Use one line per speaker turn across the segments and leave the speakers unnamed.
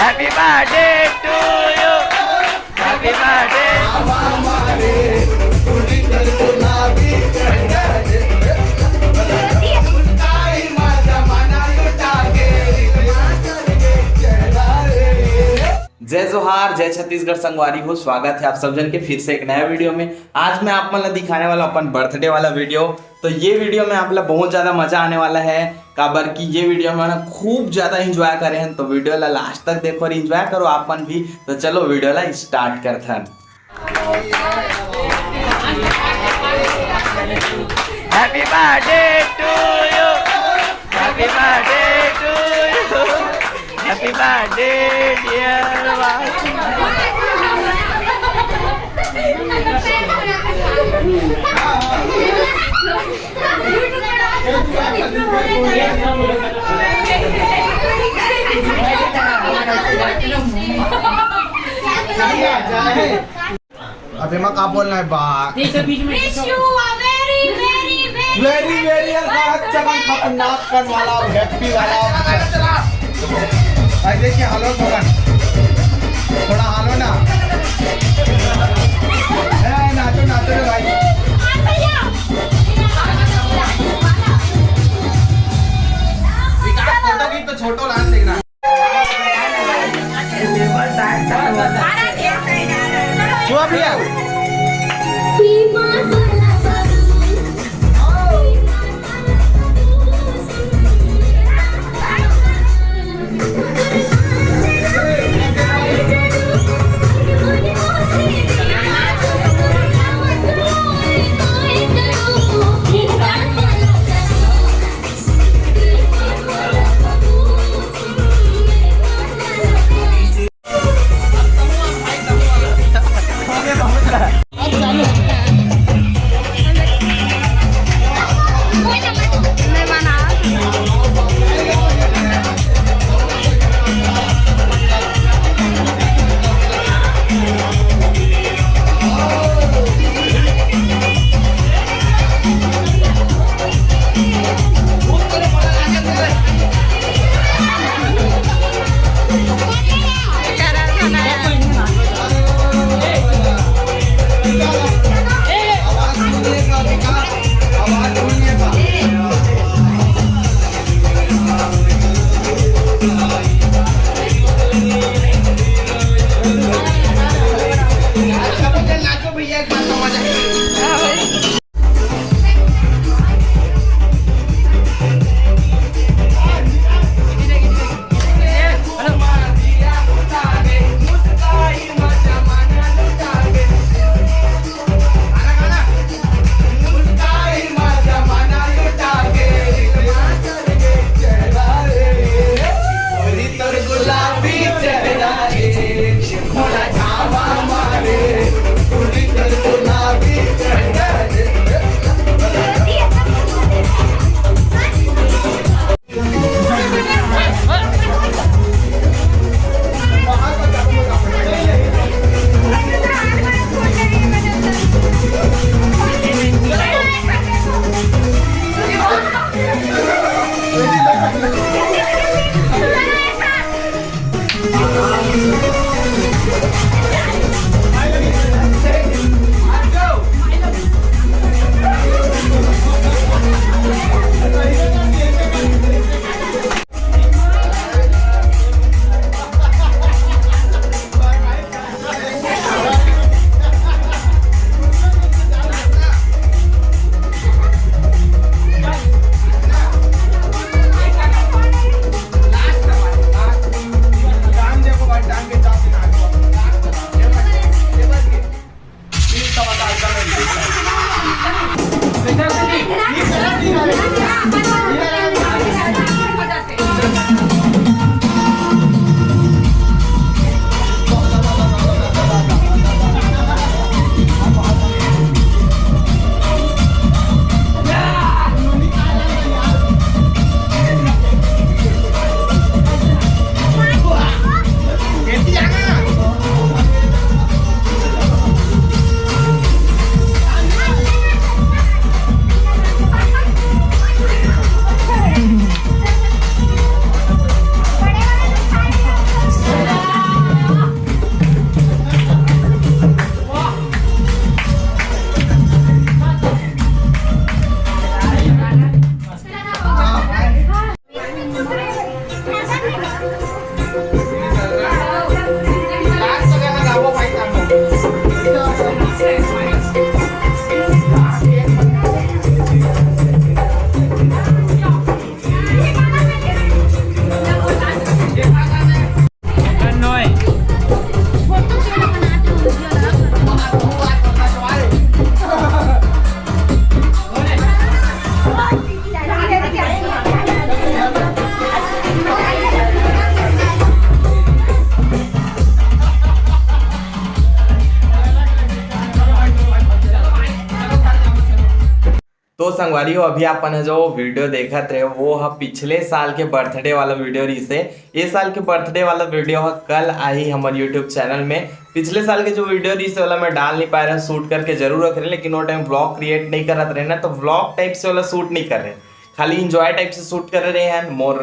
Happy birthday to you. Happy birthday. जय जोहार, जय छत्तीसगढ़ संगवारी हो। स्वागत है आप सब जन के फिर से एक नया वीडियो में। आज मैं आप मन ला दिखाने वाला अपन बर्थडे वाला वीडियो। तो ये वीडियो में आप ला बहुत ज़्यादा मजा आने वाला है, काबर कि ये वीडियो में ना खूब ज़्यादा इंजॉय करे हैं। तो वीडियो ला लास्ट तक देखो और इंजॉय करो आप मन भी। तो चलो वीडियो ला स्टार्ट करते हैं। Happy birthday to you, happy birthday to you, happy birthday dear
अबे मैं क्या बोलना है बा
Wish you a very
very खतरनाक कर वाला हैप्पी वाला भाई देखिए हालो भगवान थोड़ा हालो ना नाचो नाचो रे भाई विकास फोटो की तो छोटो लान देखना जो भी है
संगवारी हो अभी अपन जो वीडियो देखत रहे हो वो है पिछले साल के बर्थडे वाला वीडियो रही से। इस साल के बर्थडे वाला वीडियो है कल आई हमारे यूट्यूब चैनल में। पिछले साल के जो वीडियो रही से वाला मैं डाल नहीं पा रहा, शूट करके जरूर रख रहे लेकिन वो टाइम व्लॉग क्रिएट नहीं करत रहे ना, तो व्लॉग टाइप से वाला शूट नहीं कर रहे, खाली इंजॉय टाइप से शूट कर रहे हैं। मोर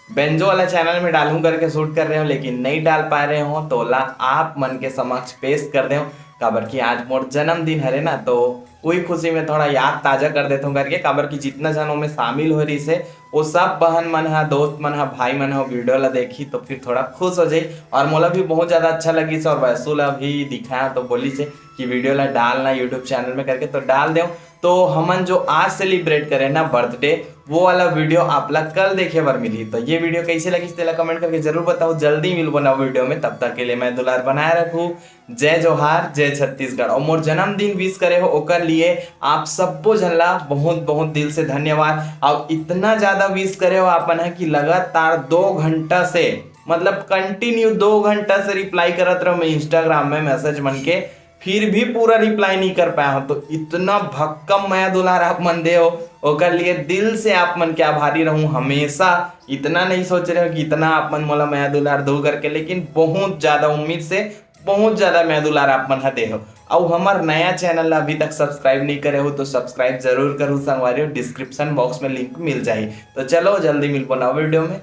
बेंजो वाला चैनल में डालूं करके शूट कर रहे हो लेकिन नहीं डाल पा रहे हो, तो ला आप मन के समक्ष पेश कर दे काबर की आज मोर जन्मदिन हरे ना, तो वही खुशी में थोड़ा याद ताजा कर देता हूँ करके। काबर की जितना जन में शामिल हो रही से वो सब बहन मन है, दोस्त मन है, भाई मन है वीडियो ला देखी तो फिर थोड़ा खुश हो जाए। और मोला भी बहुत ज्यादा अच्छा लगी से और वैसू ला भी दिखाया तो बोली से कि वीडियो ला डालना यूट्यूब चैनल में करके, तो डाल दो। तो हमन जो आज सेलिब्रेट करें ना बर्थडे वो वाला वीडियो आप लोग कल देखे बर मिली। तो ये वीडियो कैसे लगी इसलिए कमेंट करके जरूर बताओ। जल्दी मिल बनाओ वीडियो में, तब तक के लिए मैं दुलार बनाए रखूँ। जय जोहार, जय छत्तीसगढ़। और मोर जन्मदिन विश करे हो ओकर लिए आप सबको जनला बहुत बहुत दिल से धन्यवाद। और इतना ज्यादा विश करे हो आपन है कि लगातार 2 घंटा से मतलब कंटिन्यू 2 घंटा से रिप्लाई करत रहो मैं इंस्टाग्राम में मैसेज मन के, फिर भी पूरा रिप्लाई नहीं कर पाया हो। तो इतना भक्कम मैं दुलार आप मन दे हो ओकर लिए दिल से आप मन के आभारी रहूं हमेशा। इतना नहीं सोच रहे हो कि इतना आप मन मोला मैं दुलार दो करके, लेकिन बहुत ज्यादा उम्मीद से बहुत ज्यादा मैं दुलार आप मन दे हो। और हमार नया चैनल अभी तक सब्सक्राइब नहीं करे हो तो सब्सक्राइब जरूर करूँ संगवारी हो, डिस्क्रिप्शन बॉक्स में लिंक मिल जाए। तो चलो जल्दी मिल बनाओ वीडियो में,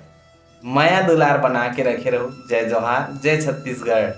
मैं दुलार बना के रखे रहूं। जय जोहार, जय छत्तीसगढ़।